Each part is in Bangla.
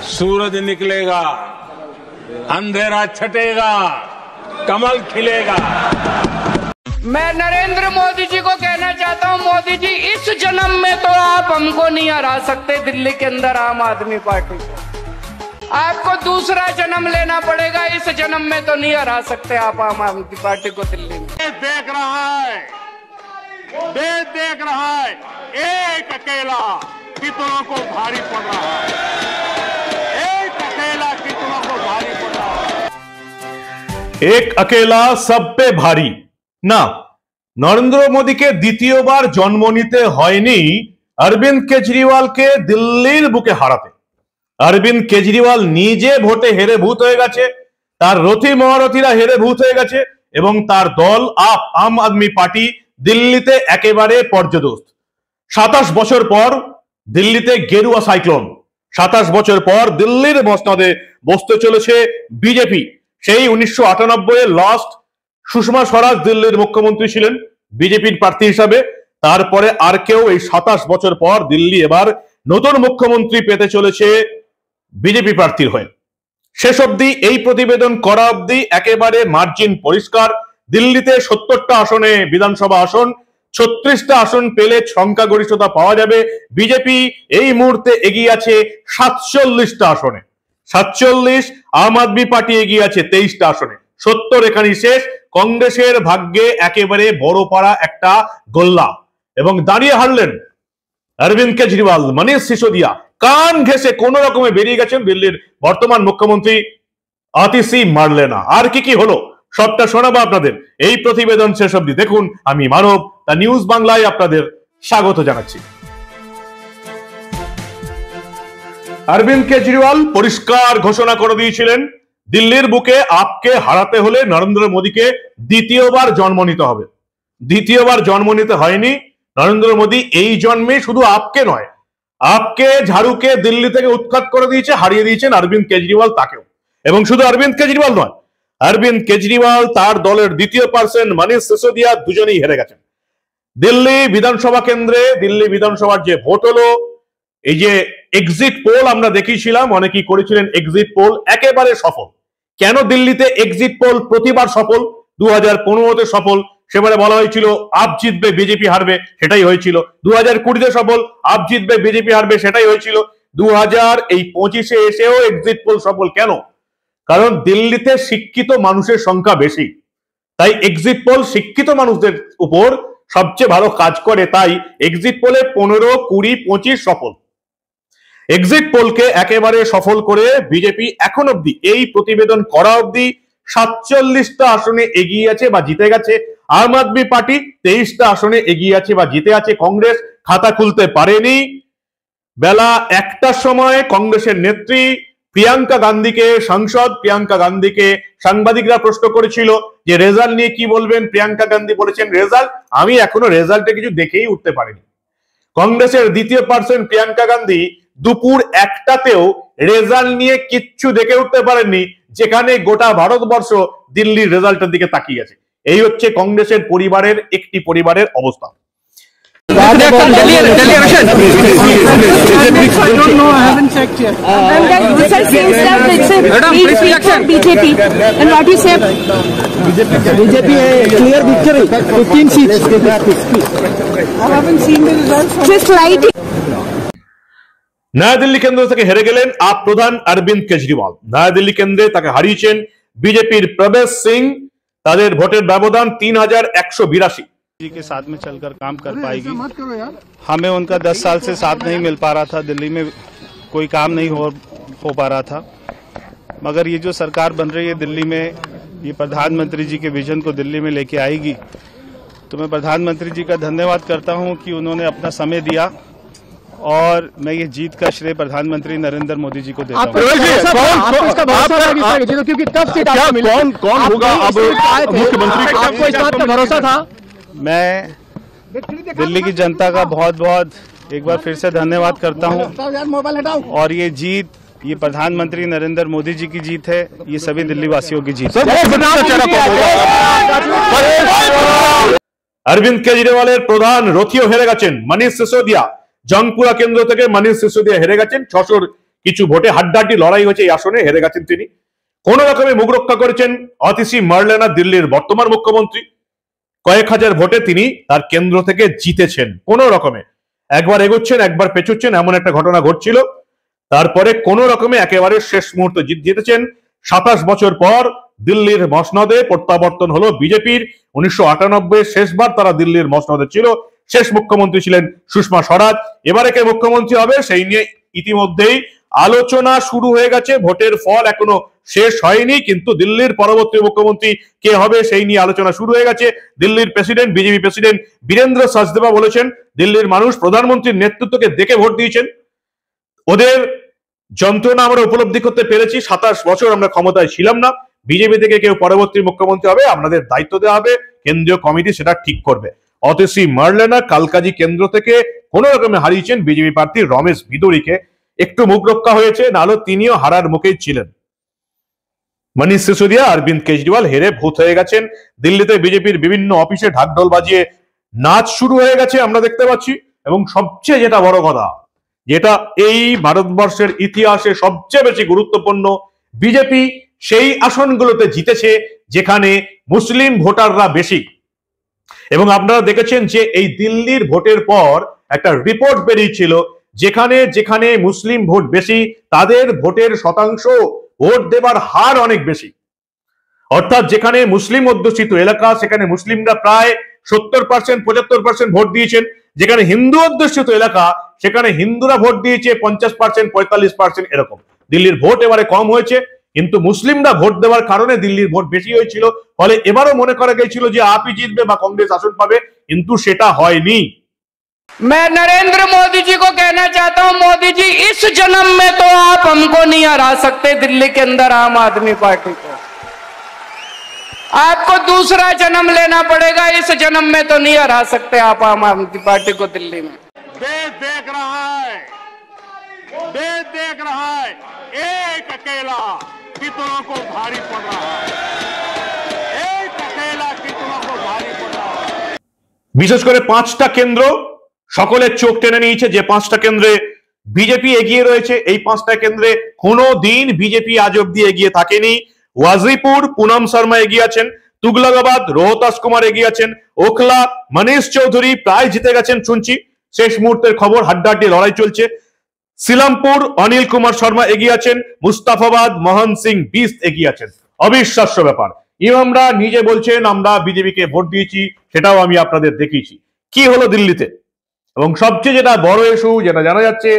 सूरज निकलेगा, अंधेरा छटेगा, कमल खिलेगा। मैं नरेंद्र मोदी जी को कहना चाहता हूं, मोदी जी इस जन्म में तो आप हमको नहीं हरा सकते दिल्ली के अंदर आम आदमी पार्टी को। आपको दूसरा जन्म लेना पड़ेगा, इस जन्म में तो नहीं हरा सकते आप आम आदमी पार्टी को दिल्ली में। देश देख रहा है एक अकेला कितनों को भारी पड़ रहा है, एक अकेला कितनों को भारी पड़ रहा है। एक अकेला सब पे भारी না, নরেন্দ্র মোদীকে দ্বিতীয়বার জন্ম নিতে হয়নি অরবিন্দ কেজরিওয়ালকে দিল্লির বুকে হারাতে। অরবিন্দ কেজরিওয়াল নিজে ভোটে হেরে ভূত হয়ে গেছে, তার রথী মহারথীরা হেরে ভূত হয়ে গেছে এবং তার দল আম আদমি পার্টি দিল্লিতে একেবারে পর্যদস্ত। 27 বছর পর দিল্লিতে গেরুয়া সাইক্লোন, 27 বছর পর দিল্লির মসনদে বসতে চলেছে বিজেপি। সেই 1998 এ লাস্ট সুষমা স্বরাজ দিল্লির মুখ্যমন্ত্রী ছিলেন বিজেপির প্রার্থী হিসাবে। তারপরে আর কেউ এই 27 বছর পর দিল্লি এবার নতুন মুখ্যমন্ত্রী পেতে চলেছে বিজেপি প্রার্থীর হয়ে। শেষ অবধি এই প্রতিবেদন করা অবধি একেবারে মার্জিন পরিষ্কার। দিল্লিতে 70টা আসনে বিধানসভা আসন, 36টা আসন পেলে সংখ্যাগরিষ্ঠতা পাওয়া যাবে। বিজেপি এই মুহূর্তে এগিয়ে আছে 47টা আসনে, 47। আম আদমি পার্টি এগিয়ে আছে 23টা আসনে। 70 এখানেই শেষ। কংগ্রেসের ভাগ্যে একেবারে বড় পাড়া একটা গোল্লা এবং দাঁড়িয়ে হারলেন অরবিন্দ কেজরিওয়াল। মনীষ সিসোদিয়া কান ঘেঁষে কোন রকমে বেরিয়ে গেছেন দিল্লির বর্তমান মুখ্যমন্ত্রী আতিশি মারলেনা। আর কি হলো সবটা শোনাবো আপনাদের এই প্রতিবেদন শেষ অবধি দেখুন। আমি মানব, দ্য নিউজ বাংলায় আপনাদের স্বাগত জানাচ্ছি। অরবিন্দ কেজরিওয়াল পরিষ্কার ঘোষণা করে দিয়েছিলেন দিল্লির বুকে আপকে হারাতে হলে নরেন্দ্র মোদীকে দ্বিতীয়বার জন্ম নিতে হবে। দ্বিতীয়বার জন্ম নিতে হয়নি নরেন্দ্র মোদী এই জন্মে শুধু আপকে নয়, আপকে ঝাড়ুকে দিল্লি থেকে উৎখাত করে দিয়েছে, হারিয়ে দিয়েছেন অরবিন্দ কেজরিওয়াল তাকেও। এবং শুধু অরবিন্দ কেজরিওয়াল নয়, অরবিন্দ কেজরিওয়াল তার দলের দ্বিতীয় পার্সন মনীষ সিসোদিয়া দুজনেই হেরে গেছেন। দিল্লি বিধানসভা কেন্দ্রে দিল্লি বিধানসভার যে ভোট হলো, এই যে এক্সিট পোল আমরা দেখিয়েছিলাম, অনেকেই করেছিলেন এক্সিট পোল একেবারে সফল। কেন দিল্লিতে এক্সিট পোল প্রতিবার সফল? 2015-তে সফল, সেবারে বলা হয়েছিল আপ জিতবে বিজেপি হারবে, সেটাই হয়েছিল। 2020-তে সফল, আপ জিতবে বিজেপি হারবে, সেটাই হয়েছিল। 2025-এ এসেও এক্সিট পোল সফল। কেন? কারণ দিল্লিতে শিক্ষিত মানুষের সংখ্যা বেশি, তাই এক্সিট পোল শিক্ষিত মানুষদের উপর সবচেয়ে ভালো কাজ করে। তাই এক্সিট পোলে 15, 20, 25 সফল। এক্সিট পোলকে একেবারে সফল করে বিজেপি এখন অব্দি এই প্রতিবেদন করা অব্দি 47টা আসনে এগিয়ে আছে বা জিতে গেছে। আম আদমি পার্টি 23টা আসনে এগিয়ে আছে বা জিতে আছে। কংগ্রেস খাতা খুলতে পারেনি। বেলা 1টার সময় কংগ্রেসের নেত্রী প্রিয়াঙ্কা গান্ধীকে, সাংসদ প্রিয়াঙ্কা গান্ধীকে সাংবাদিকরা প্রশ্ন করেছিল যে রেজাল্ট নিয়ে কি বলবেন। প্রিয়াঙ্কা গান্ধী বলেছেন রেজাল্ট আমি এখনো রেজাল্টে কিছু দেখেই উঠতে পারিনি। কংগ্রেসের দ্বিতীয় পার্সন প্রিয়াঙ্কা গান্ধী দুপুর 1টাতেও রেজাল্ট নিয়ে কিচ্ছু দেখে উঠতে পারেননি, যেখানে গোটা ভারতবর্ষ দিল্লির রেজাল্টের দিকে তাকিয়ে আছে। এই হচ্ছে কংগ্রেসের পরিবারের একটি পরিবারের অবস্থা। নয়াদিল্লি কেন্দ্র থেকে হেরে গেলেন আপ প্রধান অরবিন্দ কেজরিওয়াল। নয়াদিল্লি কেন্দ্রে তাকে হারিয়েছেন বিজেপির প্রবেশ সিং। তাদের ভোটের ব্যবধান 3182। जी के साथ में चलकर काम कर पाएगी। हमें उनका 10 साल से साथ नहीं मिल पा रहा था, दिल्ली में कोई काम नहीं हो पा रहा था। मगर ये जो सरकार बन रही है दिल्ली में, ये प्रधानमंत्री जी के विजन को दिल्ली में लेके आएगी। तो मैं प्रधानमंत्री जी का धन्यवाद करता हूं कि उन्होंने अपना समय दिया और मैं ये जीत का श्रेय प्रधानमंत्री नरेंद्र मोदी जी को देता हूं। कौन होगा अब मुख्यमंत्री? आपको इस बात का भरोसा था? मैं दिल्ली की जनता का बहुत बहुत एक बार फिर से धन्यवाद करता हूं और ये जीत ये प्रधानमंत्री नरेंद्र मोदी जी की जीत है, ये सभी दिल्ली वासियों की जीत है। অরবিন্দ কেজরিওয়ালের প্রধান রথীও হেরে গেছেন মনীষ সিসোদিয়া। জংপুরা কেন্দ্র থেকে মনীষ সিসোদিয়া হেরে গেছেন 600 কিছু ভোটে হাড্ডাহাড্ডি লড়াই হয়েছে, এই আসনে হেরে গেছেন তিনি। কোন রকমে মুখ রক্ষা করেছেন অতিসি মার্লেনা, দিল্লির বর্তমান মুখ্যমন্ত্রী। কয়েক হাজার ভোটে তিনি তার কেন্দ্র থেকে জিতেছেন কোন রকমে। একবার এগোচ্ছেন, একবার পেছুচ্ছেন, এমন একটা ঘটনা ঘটছিল। তারপরে কোন রকমে একেবারে শেষ মুহূর্তে জিতেছেন। 27 বছর পর দিল্লির মসনদে প্রত্যাবর্তন হলো বিজেপির। 1998 শেষবার তারা দিল্লির মসনদে ছিল, শেষ মুখ্যমন্ত্রী ছিলেন সুষমা স্বরাজ। এবারে কে মুখ্যমন্ত্রী হবে সেই নিয়ে ইতিমধ্যেই আলোচনা শুরু হয়ে গেছে। ভোটের ফল এখনো শেষ হয়নি, কিন্তু দিল্লির পরবর্তী মুখ্যমন্ত্রী কে হবে সেই নিয়ে আলোচনা শুরু হয়ে গেছে। দিল্লির প্রেসিডেন্ট, বিজেপি প্রেসিডেন্ট বীরেন্দ্র সচদেবা বলেছেন, দিল্লির মানুষ প্রধানমন্ত্রীর নেতৃত্বকে দেখে ভোট দিয়েছেন, ওদের যন্ত্রণা আমরা উপলব্ধি করতে পেরেছি। 27 বছর আমরা ক্ষমতায় ছিলাম না, বিজেপি থেকে কেউ পরবর্তী মুখ্যমন্ত্রী হবে, আপনাদের দায়িত্ব দেওয়া হবে, কেন্দ্রীয় কমিটি সেটা ঠিক করবে। অতিসি মার্লেনা কালকাজি কেন্দ্র থেকে কোন রকমে হারিয়েছেন বিজেপি প্রার্থী রমেশ বিদুরিকে। একটু মুখ রক্ষা হয়েছে, নাহলে তিনিও হারার মুখেই ছিলেন। মনীষ সিসোদিয়া, অরবিন্দ কেজরিওয়াল হেরে ভূত হয়ে গেছেন। দিল্লিতে বিজেপির বিভিন্ন অফিসে ঢাকঢোল বাজিয়ে নাচ শুরু হয়ে গেছে আমরা দেখতে পাচ্ছি। এবং সবচেয়ে যেটা বড় কথা, যেটা এই ভারতবর্ষের ইতিহাসে সবচেয়ে বেশি গুরুত্বপূর্ণ, বিজেপি সেই আসনগুলোতে জিতেছে যেখানে মুসলিম ভোটাররা বেশি। এবং আপনারা দেখেছেন যে এই দিল্লির ভোটের পর একটা রিপোর্ট বেরিয়েছিল, যেখানে যেখানে মুসলিম ভোট বেশি তাদের ভোটের শতাংশ, ভোট দেবার হার অনেক বেশি। অর্থাৎ যেখানে মুসলিম অধ্যুষিত এলাকা সেখানে মুসলিমরা প্রায় 70%, 75% ভোট দিয়েছেন। যেখানে হিন্দু অধ্যুষিত এলাকা সেখানে হিন্দুরা ভোট দিয়েছে 50%, 45% এরকম। দিল্লির ভোট এবারে কম হয়েছে, কিন্তু মুসলিমরা ভোট দেওয়ার কারণে দিল্লির ভোট বেশি হয়েছিল। ফলে এবারও মনে করা গেছিল যে আপই জিতবে বা কংগ্রেস আসন পাবে, কিন্তু সেটা হয়নি। मैं नरेंद्र मोदी जी को कहना चाहता हूं, मोदी जी इस जन्म में तो आप हमको नहीं हरा सकते दिल्ली के अंदर, आम आदमी पार्टी को। आपको दूसरा जन्म लेना पड़ेगा, इस जन्म में तो नहीं हरा सकते आप आम आदमी पार्टी को दिल्ली में। देश देख रहा है, देश देख रहा है, एक अकेला कितनों को भारी पड़ रहा है, एक अकेला कितनों को भारी पड़ रहा है। বিশেষ করে 5টা কেন্দ্র সকলের চোখ টেনে নিয়েছে, যে 5টা কেন্দ্রে বিজেপি এগিয়ে রয়েছে। এই 5টা কেন্দ্রে কোনো দিন বিজেপি আজ অব্দি এগিয়ে থাকেনি। ওয়াজিপুর পুনম শর্মা এগিয়ে আছেন, তুগলকাবাদ রোহতাস কুমার এগিয়ে আছেন, ওখলা মনীষ চৌধুরী প্রায় জিতে গেছেন শুনছি, শেষ মুহূর্তের খবর, হাড্ডাহাড্ডি লড়াই চলছে। সিলামপুর অনিল কুমার শর্মা এগিয়ে আছেন, মুস্তাফাবাদ মোহন সিং বিস্ট এগিয়ে আছেন। অবিশ্বাস্য ব্যাপার, ইমামরা নিজে বলছেন আমরা বিজেপিকে ভোট দিয়েছি, সেটাও আমি আপনাদের দেখিয়েছি। কি হলো দিল্লিতে? এবং সবচেয়ে যেটা বড় ইস্যু, যেটা জানা যাচ্ছে,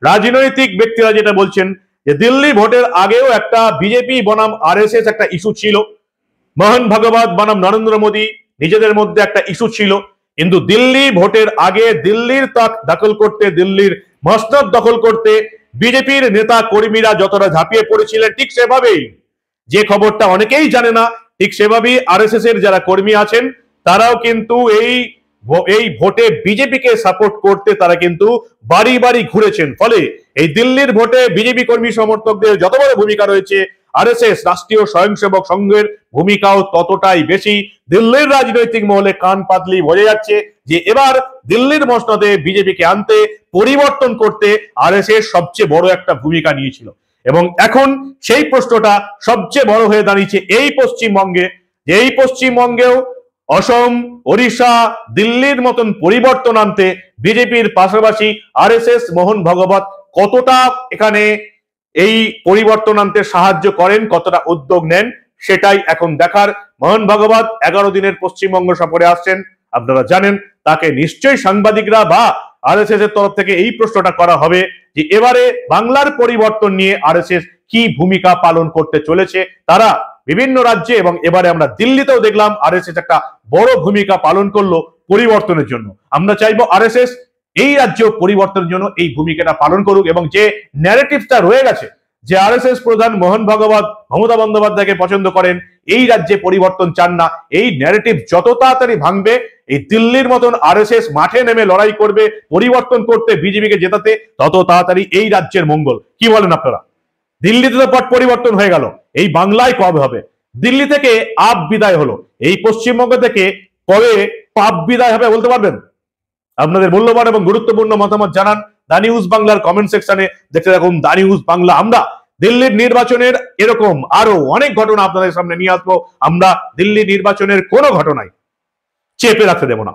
রাজনৈতিক ব্যক্তিরা যেটা বলছেন যে দিল্লি ভোটের আগেও একটা বিজেপি বনাম আরএসএস একটা ইস্যু ছিল, মোহন ভাগবত বনাম নরেন্দ্র মোদী নিজেদের মধ্যে একটা ইস্যু ছিল। কিন্তু দিল্লি ভোটের আগে দিল্লির তাক দখল করতে, দিল্লির মসনদ দখল করতে বিজেপির নেতা কর্মীরা যতটা ঝাঁপিয়ে পড়েছিলেন, ঠিক সেভাবেই, যে খবরটা অনেকেই জানে না, ঠিক সেভাবেই আরএসএস এর যারা কর্মী আছেন তারাও কিন্তু এই ভোটে বিজেপিকে সাপোর্ট করতে তারা কিন্তু বাড়ি বাড়ি ঘুরেছেন। ফলে এই দিল্লির ভোটে বিজেপি কর্মী সমর্থকদের যত বড় ভূমিকা রয়েছে, আরএসএস রাষ্ট্রীয় স্বয়ংসেবক সংঘের ভূমিকাও ততটাই বেশি। দিল্লির রাজনৈতিক মহলে কান পাতলি বোঝা যাচ্ছে যে এবার দিল্লির মসনদে বিজেপিকে আনতে, পরিবর্তন করতে আরএসএস সবচেয়ে বড় একটা ভূমিকা নিয়েছিল। এবং এখন সেই প্রশ্নটা সবচেয়ে বড় হয়ে দাঁড়িয়েছে এই পশ্চিমবঙ্গে, যে এই পশ্চিমবঙ্গেও অসম, ওড়িশা, দিল্লির মতন পরিবর্তন আনতে বিজেপির পাশাপাশি আরএসএস, মোহন ভাগবত কতটা এখানে এই পরিবর্তন আনতে সাহায্য করেন, কতটা উদ্যোগ নেন, সেটাই এখন দেখার। মোহন ভাগবত 11 দিনের পশ্চিমবঙ্গ সফরে আসছেন, আপনারা জানেন। তাকে নিশ্চয়ই সাংবাদিকরা বা আরএসএস এর তরফ থেকে এই প্রশ্নটা করা হবে যে এবারে বাংলার পরিবর্তন নিয়ে আরএসএস কি ভূমিকা পালন করতে চলেছে। তারা বিভিন্ন রাজ্যে এবং এবারে আমরা দিল্লিতেও দেখলাম আরএসএস একটা বড় ভূমিকা পালন করলো পরিবর্তনের জন্য। আমরা চাইবো আরএসএস এই রাজ্য পরিবর্তনের জন্য এই ভূমিকাটা পালন করুক, এবং যে ন্যারেটিভটা রয়ে গেছে যে আরএসএস প্রধান মোহন ভাগবত মমতা বন্দ্যোপাধ্যায়কে পছন্দ করেন, এই রাজ্যে পরিবর্তন চান না, এই ন্যারেটিভ যত তাড়াতাড়ি ভাঙবে, এই দিল্লির মতন আরএসএস মাঠে নেমে লড়াই করবে পরিবর্তন করতে, বিজেপিকে জেতাতে, তত তাড়াতাড়ি এই রাজ্যের মঙ্গল। কি বলেন আপনারা? দিল্লিতে তো পট পরিবর্তন হয়ে গেল, এই বাংলায় কবে হবে? দিল্লি থেকে আপ বিদায় হলো, এই পশ্চিমবঙ্গ থেকে কবে পাপ বিদায় হবে বলতে পারবেন? আপনাদের মূল্যবান এবং গুরুত্বপূর্ণ মতামত জানান। দা নিউজ বাংলার কমেন্ট সেকশনে দেখতে থাকুন দা নিউজ বাংলা। আমরা দিল্লির নির্বাচনের এরকম আরো অনেক ঘটনা আপনাদের সামনে নিয়ে আসবো। আমরা দিল্লি নির্বাচনের কোনো ঘটনাই চেপে রাখতে দেব না।